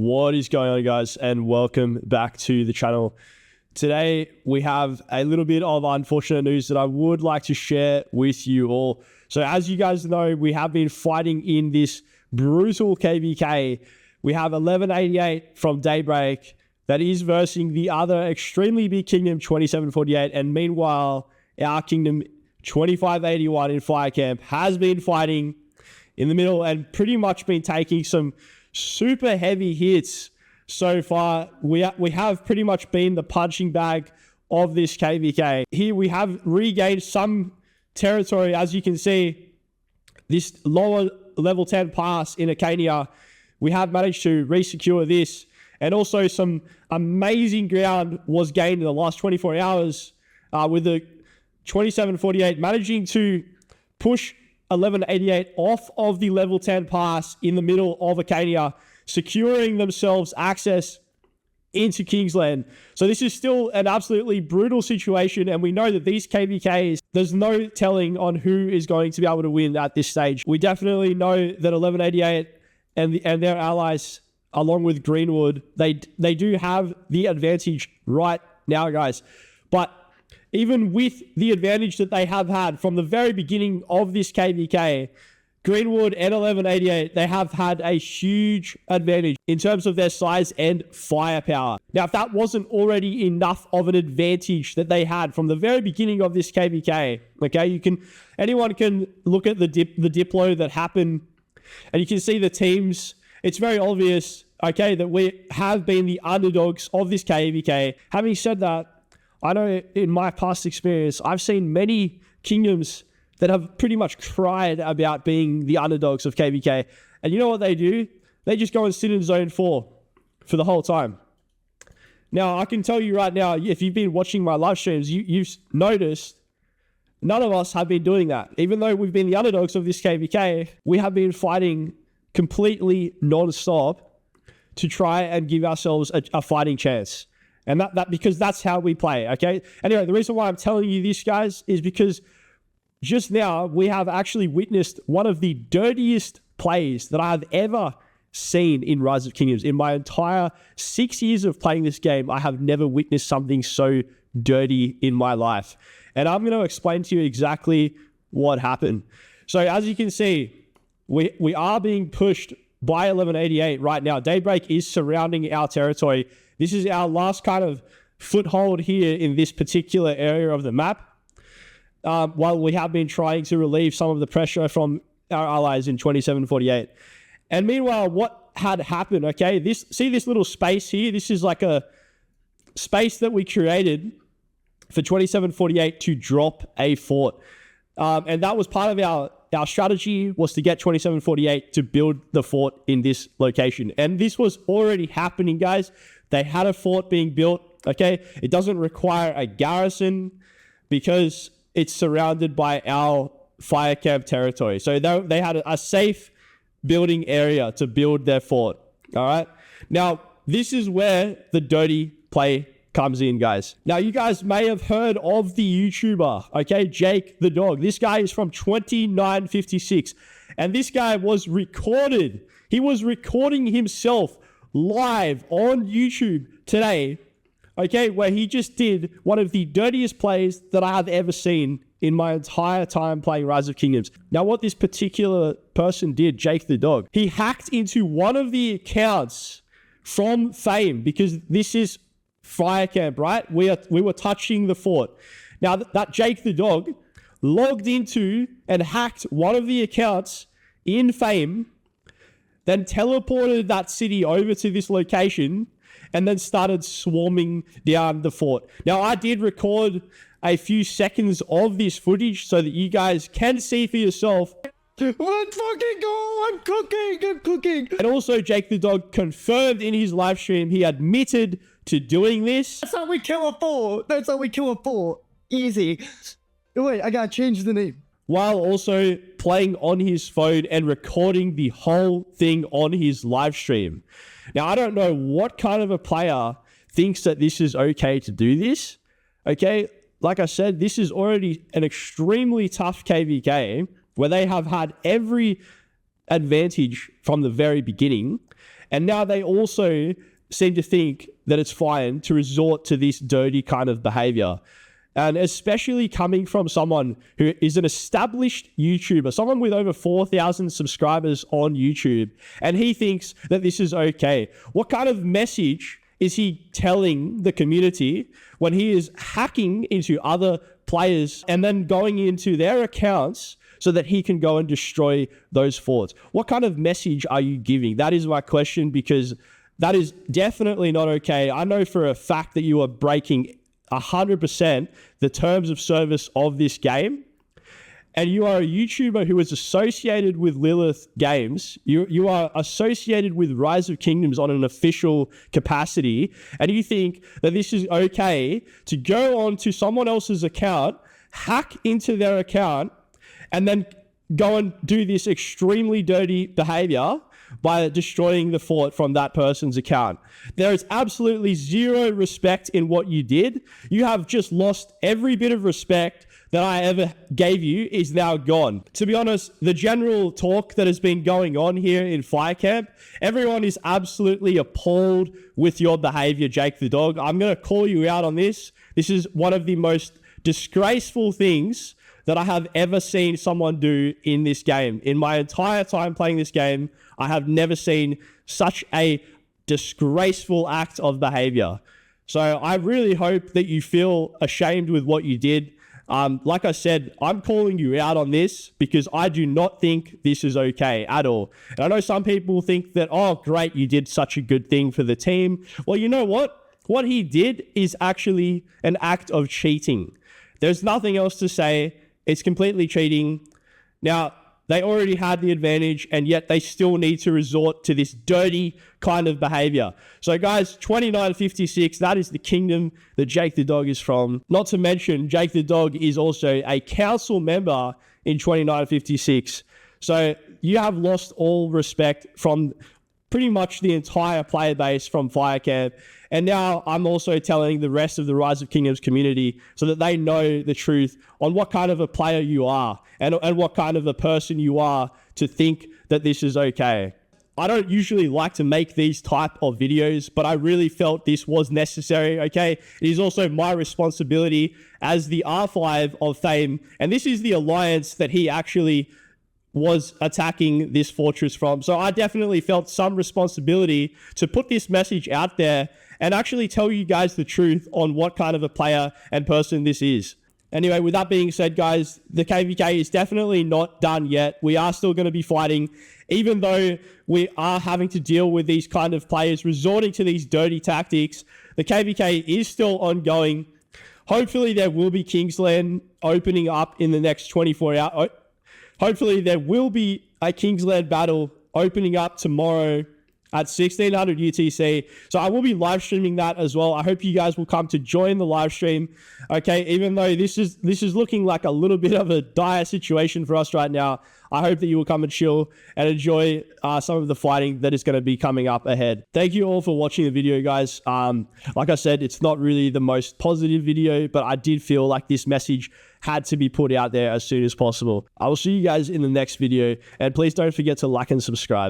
What is going on, guys, and welcome back to the channel. Today we have a little bit of unfortunate news that I would like to share with you all. So as you guys know, we have been fighting in this brutal KVK. We have 1188 from Daybreak that is versing the other extremely big kingdom 2748, and meanwhile our kingdom 2581 in Fire Camp has been fighting in the middle and pretty much been taking some super heavy hits so far. We have pretty much been the punching bag of this KVK. Here we have regained some territory. As you can see, this lower level 10 pass in Acania, we have managed to resecure this, and also some amazing ground was gained in the last 24 hours with the 2748 managing to push 1188 off of the level 10 pass in the middle of Acania, securing themselves access into Kingsland. So this is still an absolutely brutal situation, and we know that these KVKs, there's no telling on who is going to be able to win at this stage. We definitely know that 1188 and their allies, along with Greenwood, they do have the advantage right now, guys. But even with the advantage that they have had from the very beginning of this KVK, Greenwood and 1188, they have had a huge advantage in terms of their size and firepower. Now, if that wasn't already enough of an advantage that they had from the very beginning of this KVK, okay, anyone can look at the Diplo that happened, and you can see the teams. It's very obvious, okay, that we have been the underdogs of this KVK. Having said that, I know in my past experience, I've seen many kingdoms that have pretty much cried about being the underdogs of KVK. And you know what they do? They just go and sit in zone 4 for the whole time. Now, I can tell you right now, if you've been watching my live streams, you've noticed none of us have been doing that. Even though we've been the underdogs of this KVK, we have been fighting completely non-stop to try and give ourselves a fighting chance. And that because that's how we play, okay? Anyway, the reason why I'm telling you this, guys, is because just now we have actually witnessed one of the dirtiest plays that I have ever seen in Rise of Kingdoms. In my entire 6 years of playing this game, I have never witnessed something so dirty in my life. And I'm going to explain to you exactly what happened. So as you can see, we are being pushed by 1188 right now. Daybreak is surrounding our territory. This is our last kind of foothold here in this particular area of the map, while we have been trying to relieve some of the pressure from our allies in 2748. And meanwhile, what had happened, okay, see this little space here? This is like a space that we created for 2748 to drop a fort. And that was part of our strategy, was to get 2748 to build the fort in this location. And this was already happening, guys. They had a fort being built, okay? It doesn't require a garrison because it's surrounded by our fire camp territory. So they had a safe building area to build their fort, all right? Now, this is where the dirty play comes in, guys. Now, you guys may have heard of the YouTuber, okay, JakeTheDog. This guy is from 2956, and this guy was recorded. He was recording himself live on YouTube today, okay, where he just did one of the dirtiest plays that I have ever seen in my entire time playing Rise of Kingdoms. Now, what this particular person did, JakeTheDog, he hacked into one of the accounts from Fame, because this is Fire Camp, right? We were touching the fort. Now, that JakeTheDog logged into and hacked one of the accounts in Fame, then teleported that city over to this location, and then started swarming down the fort. Now, I did record a few seconds of this footage so that you guys can see for yourself. Let's fucking go! I'm cooking! And also, JakeTheDog confirmed in his live stream, he admitted to doing this. That's how we kill a fort! That's how we kill a fort! Easy. Wait, I gotta change the name. While also playing on his phone and recording the whole thing on his live stream. Now, I don't know what kind of a player thinks that this is okay to do this. Okay, like I said, this is already an extremely tough KVK where they have had every advantage from the very beginning. And now they also seem to think that it's fine to resort to this dirty kind of behavior. And especially coming from someone who is an established YouTuber, someone with over 4,000 subscribers on YouTube, and he thinks that this is okay. What kind of message is he telling the community when he is hacking into other players and then going into their accounts so that he can go and destroy those forts? What kind of message are you giving? That is my question, because that is definitely not okay. I know for a fact that you are breaking 100% the terms of service of this game, and you are a YouTuber who is associated with Lilith Games. You are associated with Rise of Kingdoms on an official capacity, and you think that this is okay to go on to someone else's account, hack into their account, and then go and do this extremely dirty behavior by destroying the fort from that person's account. There is absolutely zero respect in what you did. You have just lost every bit of respect that I ever gave you is now gone. To be honest, the general talk that has been going on here in Fire Camp, everyone is absolutely appalled with your behavior, Jake the Dog. I'm going to call you out on this. This is one of the most disgraceful things that I have ever seen someone do in this game. In my entire time playing this game, I have never seen such a disgraceful act of behavior. So I really hope that you feel ashamed with what you did. Like I said, I'm calling you out on this because I do not think this is okay at all. And I know some people think that, oh, great, you did such a good thing for the team. Well, you know what? What he did is actually an act of cheating. There's nothing else to say. It's completely cheating. Now, they already had the advantage, and yet they still need to resort to this dirty kind of behavior. So guys, 2956, that is the kingdom that Jake the Dog is from. Not to mention, Jake the Dog is also a council member in 2956. So you have lost all respect from pretty much the entire player base from Fire Camp. And now I'm also telling the rest of the Rise of Kingdoms community so that they know the truth on what kind of a player you are and what kind of a person you are to think that this is okay. I don't usually like to make these type of videos, but I really felt this was necessary, okay? It is also my responsibility as the R5 of Fame, and this is the alliance that he actually was attacking this fortress from. So I definitely felt some responsibility to put this message out there and actually tell you guys the truth on what kind of a player and person this is. Anyway, with that being said, guys, the KVK is definitely not done yet. We are still going to be fighting, even though we are having to deal with these kind of players resorting to these dirty tactics. The KVK is still ongoing. Hopefully there will be Kingsland opening up in the next 24 hours. Hopefully there will be a Kingsland battle opening up tomorrow at 1600 UTC. So I will be live streaming that as well. I hope you guys will come to join the live stream. Okay, even though this is looking like a little bit of a dire situation for us right now, I hope that you will come and chill and enjoy some of the fighting that is going to be coming up ahead. Thank you all for watching the video, guys. Like I said, it's not really the most positive video, but I did feel like this message had to be put out there as soon as possible. I will see you guys in the next video, and please don't forget to like and subscribe.